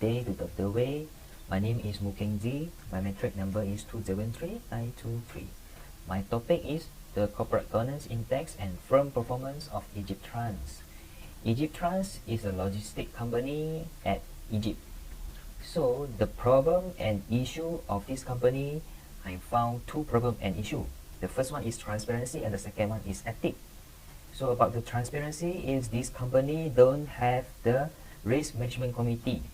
day to Dr. Wei. My name is Mukengzi. My metric number is 273923. My topic is the corporate governance index and firm performance of Egyptrans. Egyptrans is a logistic company at Egypt. So the problem and issue of this company, I found two problem and issue. The first one is transparency and the second one is ethics. So about the transparency is this company don't have the risk management committee.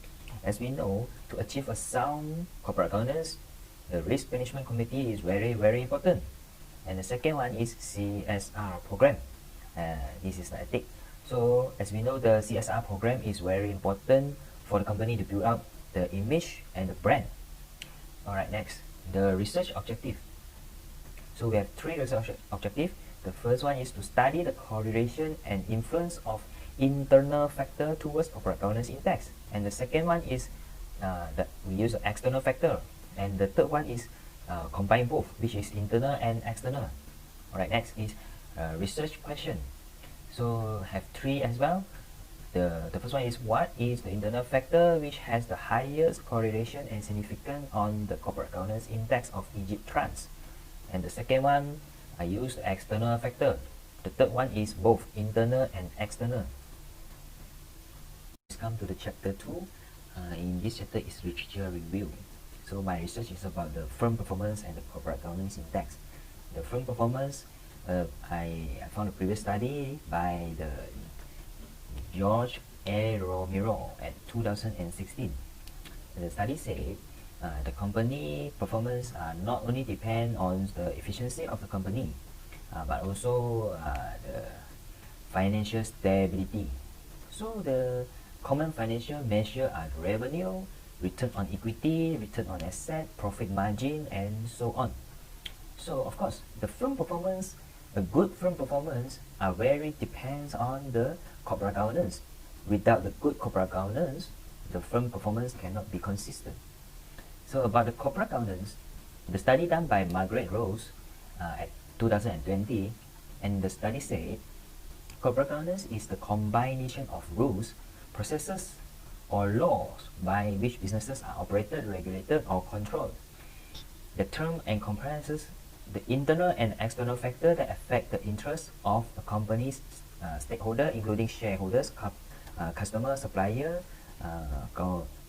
As we know, to achieve a sound corporate governance, the risk management committee is very important. And the second one is CSR program. This is the ethic. So as we know, the CSR program is very important for the company to build up the image and the brand. Alright, next, the research objective. So we have three research objectives. The first one is to study the correlation and influence of internal factor towards corporate governance index. And the second one is that we use an external factor. And the third one is combine both, which is internal and external. Alright, next is research question. So have three as well. The first one is, what is the internal factor which has the highest correlation and significance on the corporate governance index of Egyptrans? And the second one, I use the external factor. The third one is both internal and external. Let's come to the chapter 2. In this chapter is literature review. So my research is about the firm performance and the corporate governance index. The firm performance, I found a previous study by the George A. Romero at 2016. The study said the company performance not only depend on the efficiency of the company, but also the financial stability. So the common financial measure are revenue, return on equity, return on asset, profit margin, and so on. So of course, the firm performance, a good firm performance very depends on the corporate governance. Without the good corporate governance, the firm performance cannot be consistent. So about the corporate governance, the study done by Margaret Rose at 2020, and the study said corporate governance is the combination of rules, processes, or laws by which businesses are operated, regulated, or controlled. The term encompasses the internal and external factors that affect the interests of a company's stakeholder, including shareholders, customer, supplier,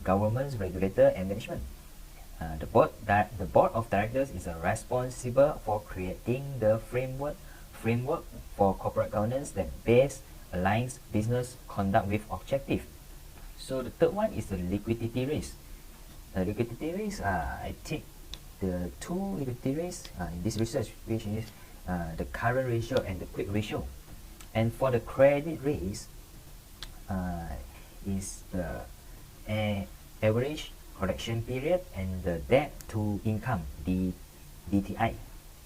governments, regulator, and management. The board of directors is responsible for creating the framework for corporate governance that best aligns business conduct with objective. So the third one is the liquidity risk. Liquidity risk, I take the two liquidity risks in this research, which is the current ratio and the quick ratio. And for the credit risk, is the average collection period and the debt to income, DTI.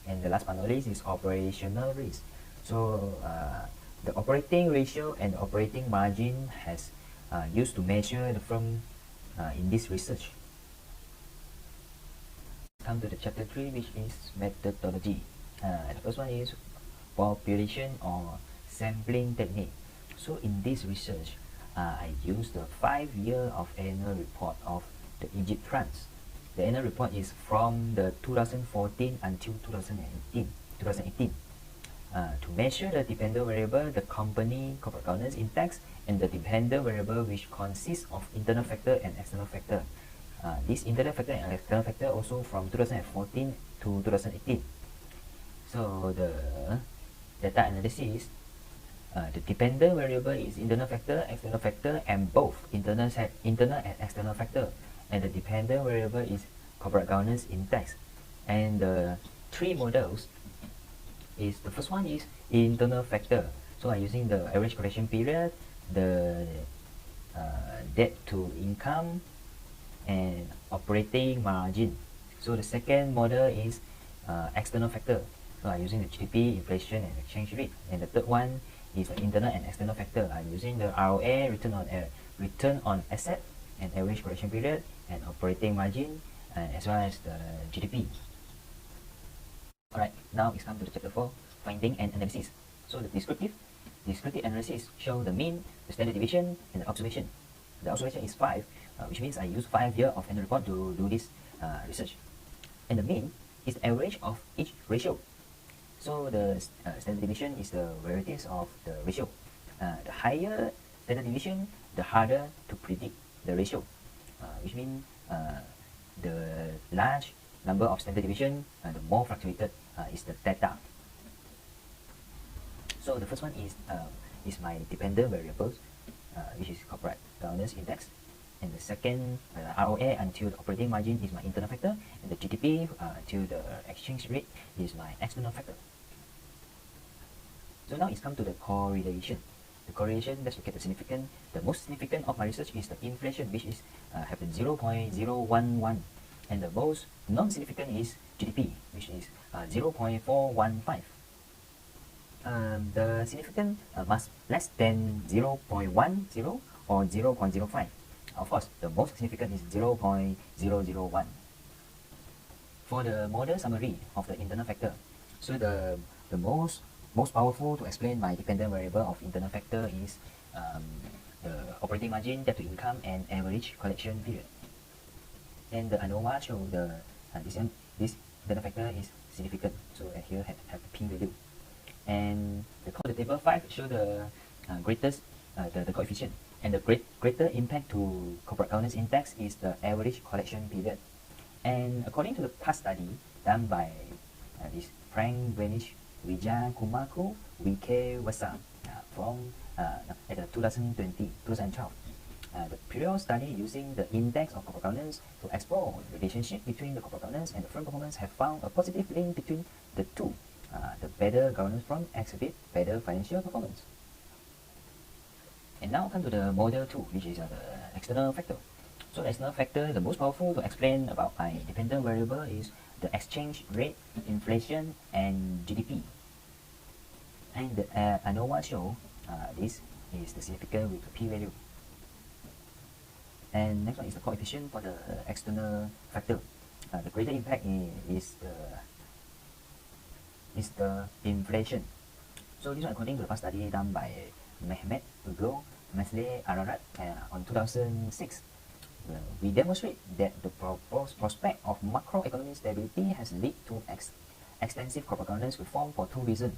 And the last but not least is operational risk. So the operating ratio and operating margin has used to measure the firm in this research. Come to the chapter 3, which is methodology. The first one is population or sampling technique. So in this research, I used the 5-year of annual report of the Egyptrans. The annual report is from the 2014 until 2018. To measure the dependent variable, the company corporate governance index, and the dependent variable which consists of internal factor and external factor. This internal factor and external factor also from 2014 to 2018. So the data analysis, the dependent variable is internal factor, external factor, and both internal and external factor. And the dependent variable is corporate governance index. And the three models is, the first one is internal factor. So I'm using the average collection period, the debt to income, and operating margin. So the second model is external factor. So I'm using the GDP, inflation, and exchange rate. And the third one is the internal and external factor. I'm using the ROA, return on asset, and average collection period, and operating margin, as well as the GDP. Alright, now it's come to the chapter 4, finding and analysis. So the descriptive analysis show the mean, the standard deviation, and the observation. The observation is 5, which means I use 5 years of annual report to do this research. And the mean is the average of each ratio. So the standard deviation is the varieties of the ratio. The higher standard deviation, the harder to predict the ratio, which means the large number of standard deviation, the more fluctuated is the theta. So the first one is my dependent variables, which is corporate governance index. And the second, ROA until the operating margin is my internal factor, and the GDP until the exchange rate is my external factor. So now it's come to the correlation. The correlation, let's look at the significant. The most significant of my research is the inflation, which is happened 0.011, and the most non-significant is GDP, which is 0.415. The significant must less than 0.10 or 0.05. Of course, the most significant is 0.001. For the model summary of the internal factor, so the most powerful to explain my dependent variable of internal factor is the operating margin, debt to income, and average collection period. And the ANOVA show this internal factor is significant, so here have the p-value. And the table 5 show the greatest the coefficient, and the greater impact to corporate governance index is the average collection period. And according to the past study done by this Frank Vanish Vijay Kumaku VK Wasa from at 2012, the period study using the index of corporate governance to explore the relationship between the corporate governance and the firm performance have found a positive link between the two. The better governance firm exhibit better financial performance. And now come to the model 2, which is the external factor. So the external factor, the most powerful to explain about my dependent variable is the exchange rate, inflation, and GDP. And the ANOVA show this is the significant with the p-value. And next one is the coefficient for the external factor. The greater impact is the inflation. So this one according to the past study done by Mehmet Uglo, Mesle Ararat on 2006. We demonstrate that the prospect of macroeconomic stability has led to extensive corporate governance reform for 2 reasons.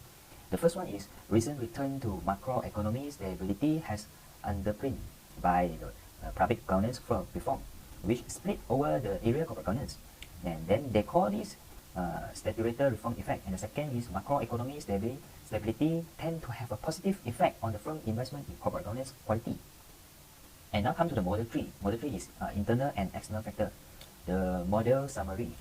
The first one is recent return to macroeconomic stability has underpinned by the public governance reform, which split over the area corporate governance. And then they call this stability reform effect. And the second is macroeconomic stability tend to have a positive effect on the firm investment in corporate governance quality. And now come to the model 3. Model 3 is internal and external factor. The model summary.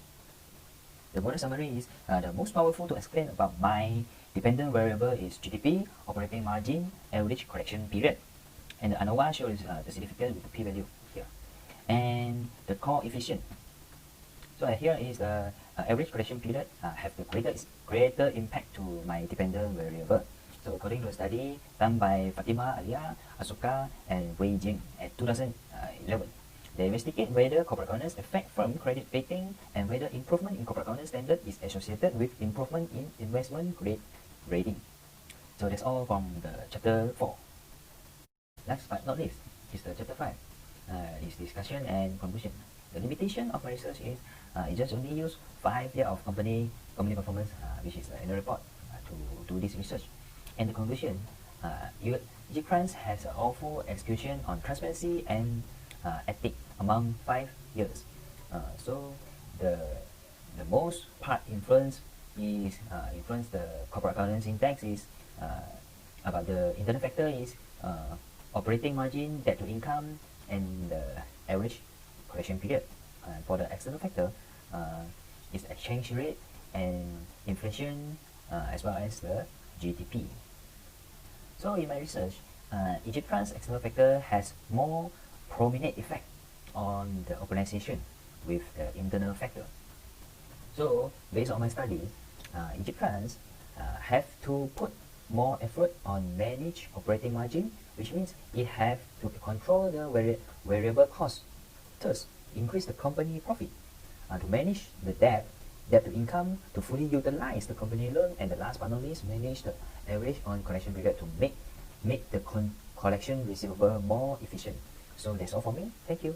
The model summary is the most powerful to explain about my dependent variable is GDP, operating margin, average collection period. And the ANOVA shows the significance with the p-value here. And the coefficient. So here is the average collection period have the greater impact to my dependent variable. So according to a study done by Fatima Alia, Asoka, and Wei Jing at 2011, they investigate whether corporate governance affect firm credit rating and whether improvement in corporate governance standard is associated with improvement in investment grade rating. So that's all from the chapter 4. Last but not least is the chapter 5. Is discussion and conclusion. The limitation of my research is it just only use 5 years of company performance, which is the annual report, to do this research. And the conclusion, EGIPTrans has an awful execution on transparency and ethic among 5 years. So the most part influence is the corporate governance index is about the internal factor is operating margin, debt to income, and the average collection period. For the external factor, is exchange rate and inflation, as well as the GDP. So in my research, EGIPTrans external factor has more prominent effect on the organization with the internal factor. So based on my study, EGIPTrans have to put more effort on manage operating margin, which means it have to control the variable cost, thus increase the company profit, to manage the debt to income, to fully utilize the company loan, and the last but not least, manage the average on collection period to make the collection receivable more efficient. So that's all for me. Thank you.